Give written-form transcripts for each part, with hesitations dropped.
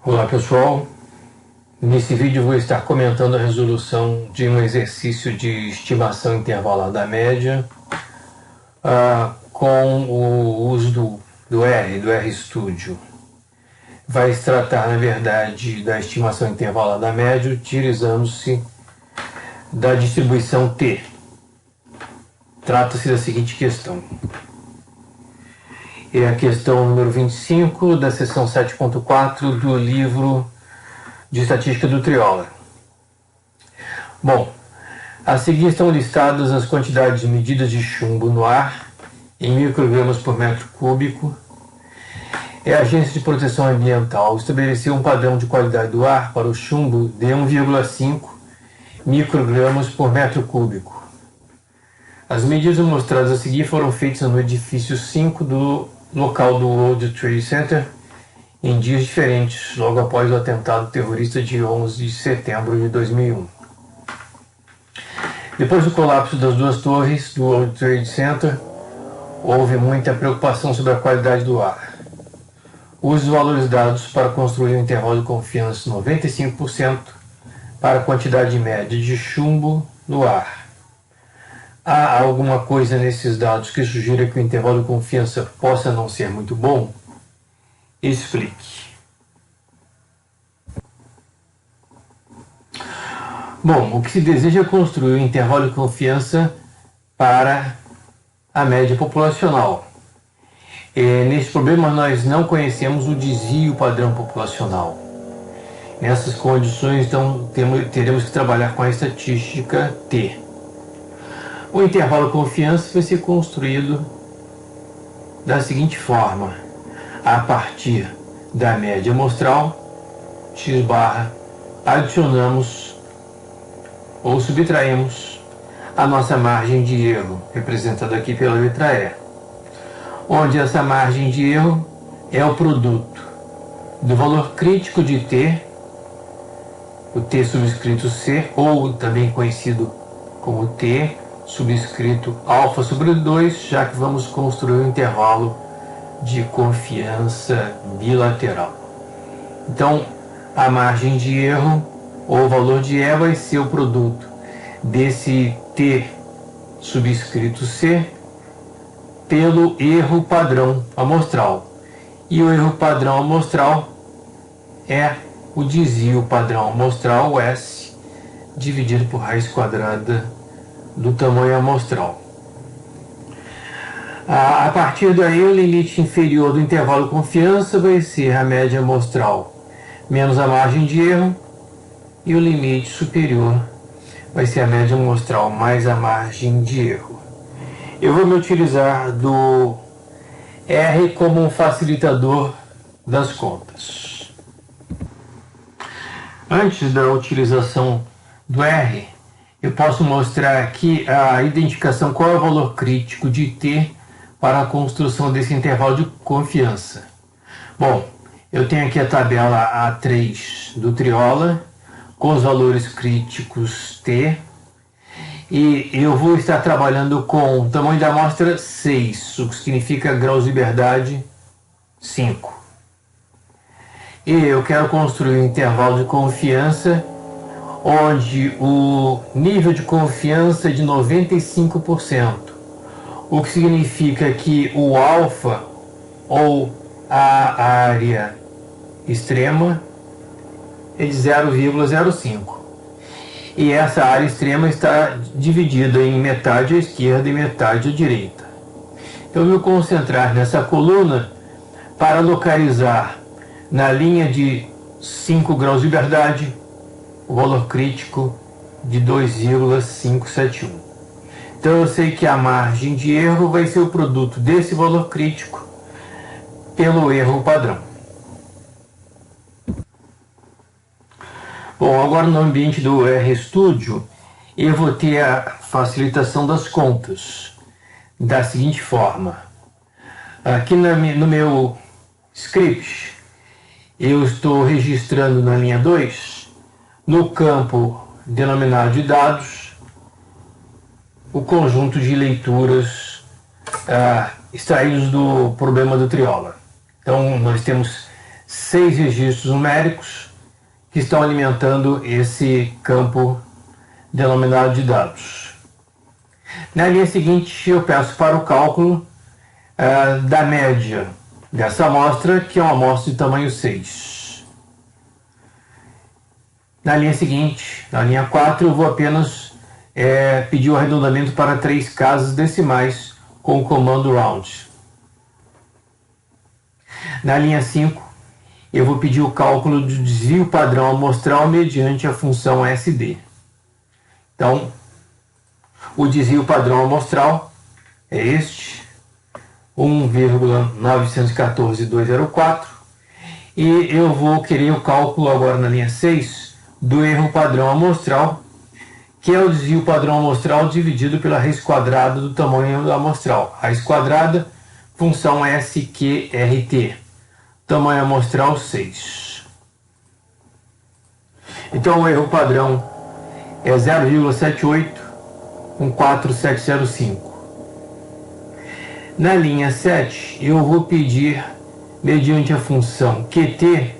Olá pessoal, nesse vídeo vou estar comentando a resolução de um exercício de estimação intervalada da média com o uso do RStudio. Vai se tratar, na verdade, da estimação intervalada da média utilizando-se da distribuição T. Trata-se da seguinte questão. É a questão número 25 da seção 7.4 do livro de estatística do Triola. Bom, a seguir estão listadas as quantidades medidas de chumbo no ar em microgramas por metro cúbico. A Agência de Proteção Ambiental estabeleceu um padrão de qualidade do ar para o chumbo de 1,5 microgramas por metro cúbico. As medidas mostradas a seguir foram feitas no edifício 5 do local do World Trade Center em dias diferentes, logo após o atentado terrorista de 11 de setembro de 2001. Depois do colapso das duas torres do World Trade Center, houve muita preocupação sobre a qualidade do ar. Use os valores dados para construir um intervalo de confiança 95% para a quantidade média de chumbo no ar. Há alguma coisa nesses dados que sugira que o intervalo de confiança possa não ser muito bom? Explique. Bom, o que se deseja é construir um intervalo de confiança para a média populacional. Neste problema, nós não conhecemos o desvio padrão populacional. Nessas condições, então, teremos que trabalhar com a estatística T. O intervalo de confiança vai ser construído da seguinte forma: a partir da média amostral, x barra, adicionamos ou subtraímos a nossa margem de erro, representada aqui pela letra E, onde essa margem de erro é o produto do valor crítico de T, o T subscrito C, ou também conhecido como T subscrito alfa sobre 2, já que vamos construir um intervalo de confiança bilateral. Então, a margem de erro, ou o valor de E, vai ser o produto desse T subscrito C pelo erro padrão amostral. E o erro padrão amostral é o desvio padrão amostral, o S, dividido por raiz quadrada do tamanho amostral. A partir daí, o limite inferior do intervalo de confiança vai ser a média amostral menos a margem de erro, e o limite superior vai ser a média amostral mais a margem de erro. Eu vou me utilizar do R como um facilitador das contas. Antes da utilização do R, eu posso mostrar aqui a identificação, qual é o valor crítico de T para a construção desse intervalo de confiança. Bom, eu tenho aqui a tabela A3 do Triola, com os valores críticos T, e eu vou estar trabalhando com o tamanho da amostra 6, o que significa graus de liberdade 5. E eu quero construir um intervalo de confiança onde o nível de confiança é de 95%, o que significa que o alfa, ou a área extrema, é de 0,05. E essa área extrema está dividida em metade à esquerda e metade à direita. Então eu vou concentrar nessa coluna para localizar na linha de 5 graus de liberdade o valor crítico de 2,571. Então eu sei que a margem de erro vai ser o produto desse valor crítico pelo erro padrão. Bom, agora no ambiente do RStudio, eu vou ter a facilitação das contas da seguinte forma. Aqui no meu script, eu estou registrando na linha 2, no campo denominado de dados, o conjunto de leituras extraídos do problema do Triola. Então, nós temos 6 registros numéricos que estão alimentando esse campo denominado de dados. Na linha seguinte, eu peço para o cálculo da média dessa amostra, que é uma amostra de tamanho 6. Na linha seguinte, na linha 4, eu vou apenas pedir o arredondamento para 3 casas decimais com o comando round. Na linha 5, eu vou pedir o cálculo do desvio padrão amostral mediante a função SD. Então, o desvio padrão amostral é este, 1,914204, e eu vou querer o cálculo agora na linha 6 do erro padrão amostral, que é o desvio padrão amostral dividido pela raiz quadrada do tamanho amostral. Raiz quadrada, função SQRT, tamanho amostral 6. Então o erro padrão é 0,784705. Na linha 7, eu vou pedir, mediante a função QT,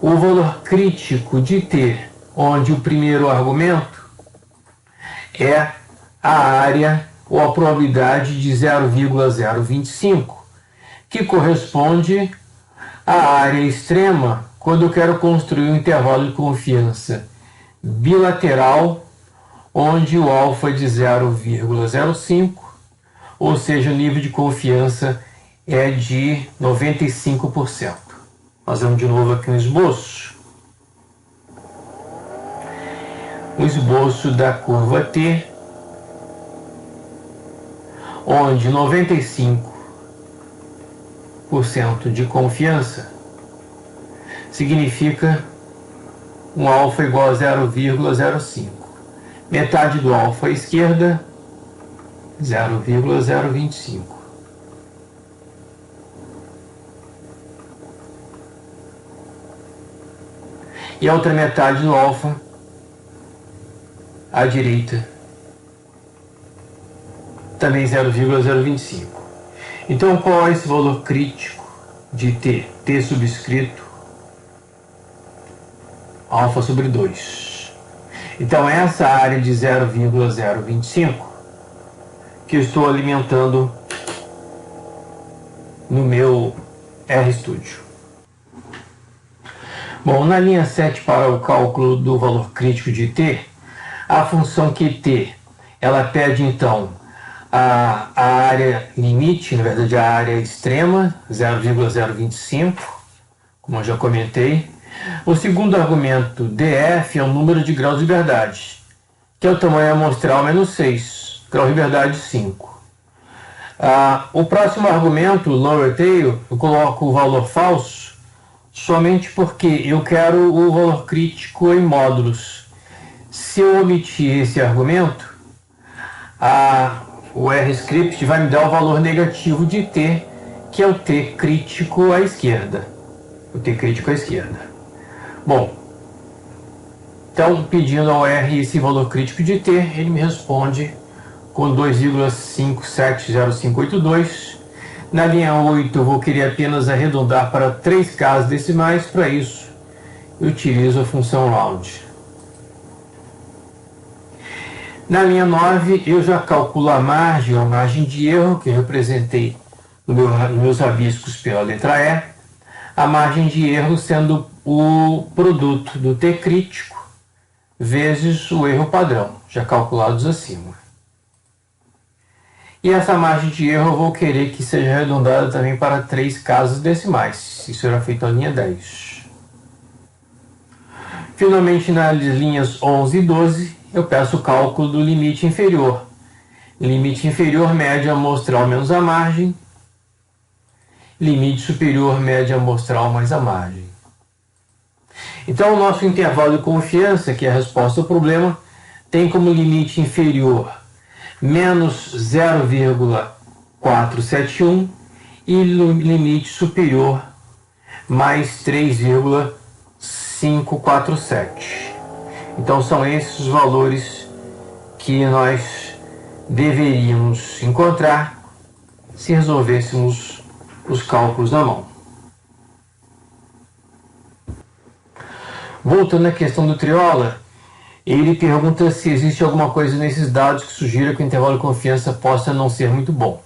o valor crítico de T, onde o primeiro argumento é a área ou a probabilidade de 0,025, que corresponde à área extrema quando eu quero construir um intervalo de confiança bilateral, onde o alfa é de 0,05, ou seja, o nível de confiança é de 95%. Fazendo de novo aqui um esboço. Um esboço da curva T, onde 95% de confiança significa um alfa igual a 0,05. Metade do alfa à esquerda, 0,025. E a outra metade do alfa à direita, também 0,025. Então, qual é esse valor crítico de T? T subscrito alfa sobre 2. Então, essa área de 0,025 que eu estou alimentando no meu RStudio. Bom, na linha 7, para o cálculo do valor crítico de T, a função QT, ela pede então a área limite, na verdade a área extrema, 0,025, como eu já comentei. O segundo argumento, DF, é o número de graus de liberdade, que é o tamanho amostral menos 6, grau de liberdade 5. O próximo argumento, lower tail, eu coloco o valor falso, somente porque eu quero o valor crítico em módulos. Se eu omitir esse argumento, o RScript vai me dar o valor negativo de T, que é o T crítico à esquerda. O T crítico à esquerda. Bom, então pedindo ao R esse valor crítico de T, ele me responde com 2,570582. Na linha 8 eu vou querer apenas arredondar para 3 casas decimais. Para isso eu utilizo a função round. Na linha 9 eu já calculo a margem de erro, que eu representei nos meus rabiscos pela letra E. A margem de erro sendo o produto do T crítico vezes o erro padrão, já calculados acima. E essa margem de erro eu vou querer que seja arredondada também para 3 casas decimais. Isso será feito na linha 10. Finalmente, nas linhas 11 e 12, eu peço o cálculo do limite inferior. Limite inferior, média amostral menos a margem. Limite superior, média amostral mais a margem. Então, o nosso intervalo de confiança, que é a resposta ao problema, tem como limite inferior menos 0,471 e limite superior mais 3,547. Então, são esses os valores que nós deveríamos encontrar se resolvêssemos os cálculos na mão. Voltando à questão do Triola, ele pergunta se existe alguma coisa nesses dados que sugira que o intervalo de confiança possa não ser muito bom.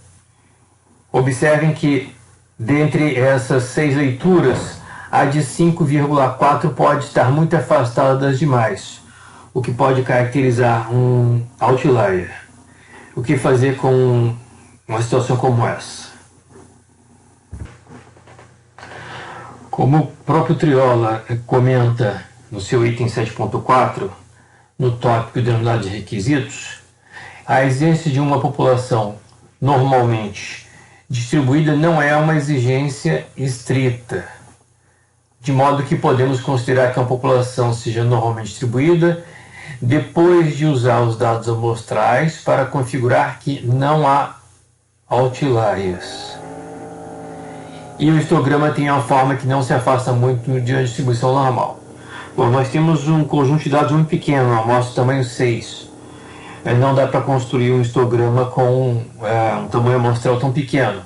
Observem que, dentre essas 6 leituras, a de 5,4 pode estar muito afastada das demais, o que pode caracterizar um outlier. O que fazer com uma situação como essa? Como o próprio Triola comenta no seu item 7.4, no tópico denominado de requisitos, a existência de uma população normalmente distribuída não é uma exigência estrita, de modo que podemos considerar que uma população seja normalmente distribuída depois de usar os dados amostrais para configurar que não há outliers. E o histograma tem uma forma que não se afasta muito de uma distribuição normal. Bom, nós temos um conjunto de dados muito pequeno, uma amostra tamanho 6. Não dá para construir um histograma com um tamanho amostral tão pequeno.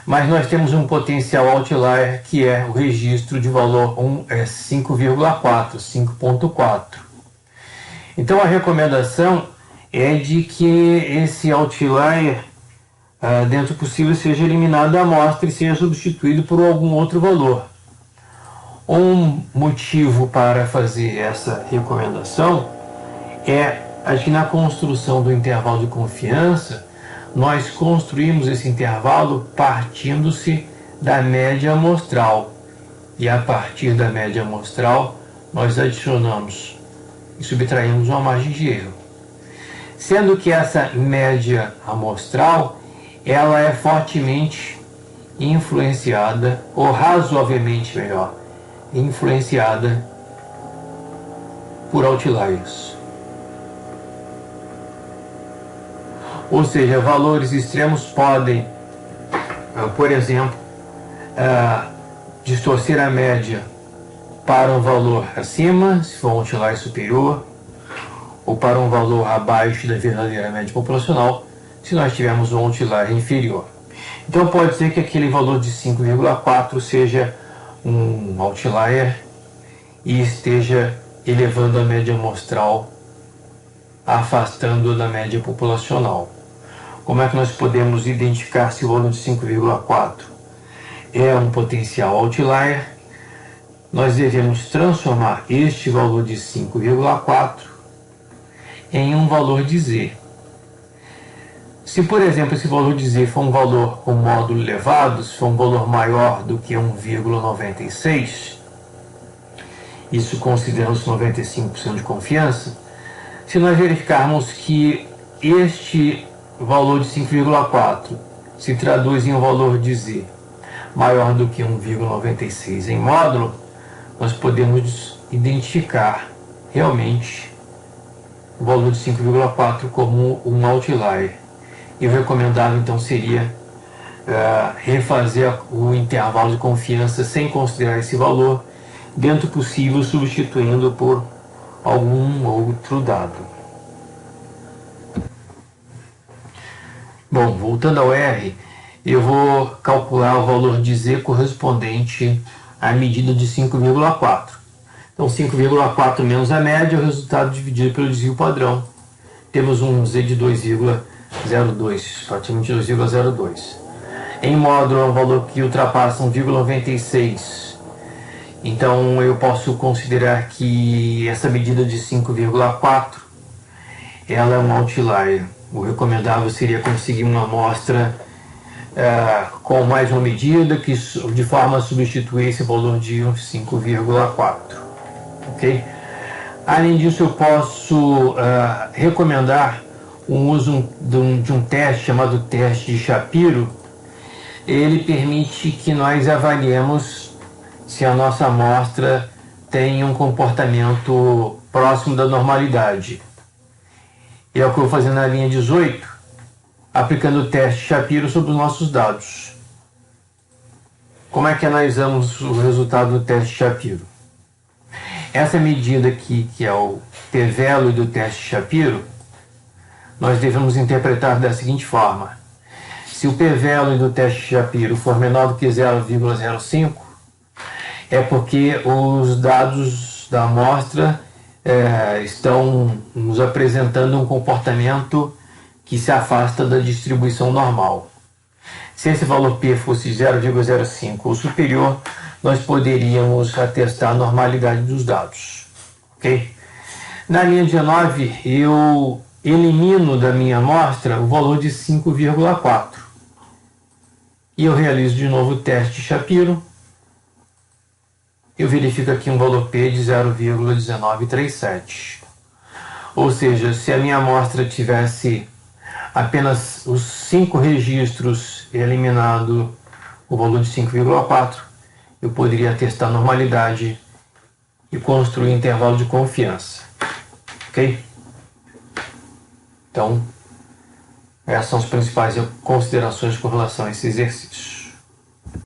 Mas nós temos um potencial outlier que é o registro de valor 5,4, 5.4. Então a recomendação é de que esse outlier, dentro do possível, seja eliminado da amostra e seja substituído por algum outro valor. Um motivo para fazer essa recomendação é que na construção do intervalo de confiança, nós construímos esse intervalo partindo-se da média amostral. E a partir da média amostral, nós adicionamos e subtraímos uma margem de erro. Sendo que essa média amostral, ela é fortemente influenciada, ou razoavelmente melhor, influenciada por outliers. Ou seja, valores extremos podem, por exemplo, distorcer a média para um valor acima, se for um outlier superior, ou para um valor abaixo da verdadeira média populacional, se nós tivermos um outlier inferior. Então pode ser que aquele valor de 5,4 seja um outlier e esteja elevando a média amostral, afastando da média populacional. Como é que nós podemos identificar se o valor de 5,4 é um potencial outlier? Nós devemos transformar este valor de 5,4 em um valor de Z. Se, por exemplo, esse valor de Z for um valor com módulo elevado, se for um valor maior do que 1,96, isso considerando os 95% de confiança, se nós verificarmos que este valor de 5,4 se traduz em um valor de Z maior do que 1,96 em módulo, nós podemos identificar realmente o valor de 5,4 como um outlier. E o recomendável então seria refazer o intervalo de confiança sem considerar esse valor, dentro do possível substituindo por algum outro dado. Bom, voltando ao R, eu vou calcular o valor de Z correspondente à medida de 5,4. Então 5,4 menos a média é o resultado dividido pelo desvio padrão. Temos um Z de 2,02, praticamente 2,02. Em módulo é um valor que ultrapassa 1,96. Então eu posso considerar que essa medida de 5,4 ela é um outlier. O recomendável seria conseguir uma amostra com mais uma medida que de forma a substituir esse valor de 5,4. Ok? Além disso, eu posso recomendar o uso de um teste chamado teste de Shapiro. Ele permite que nós avaliemos se a nossa amostra tem um comportamento próximo da normalidade. E é o que eu vou fazer na linha 18, aplicando o teste Shapiro sobre os nossos dados. Como é que analisamos o resultado do teste Shapiro? Essa medida aqui, que é o p-value do teste Shapiro, nós devemos interpretar da seguinte forma: se o p-value do teste Shapiro for menor do que 0,05, é porque os dados dados da amostra estão nos apresentando um comportamento que se afasta da distribuição normal. Se esse valor P fosse 0,05 ou superior, nós poderíamos atestar a normalidade dos dados. Ok? Na linha 19, eu elimino da minha amostra o valor de 5,4. E eu realizo de novo o teste de Shapiro. Eu verifico aqui um valor P de 0,1937. Ou seja, se a minha amostra tivesse apenas os 5 registros eliminado o valor de 5,4, eu poderia testar a normalidade e construir um intervalo de confiança. Ok? Então, essas são as principais considerações com relação a esse exercício.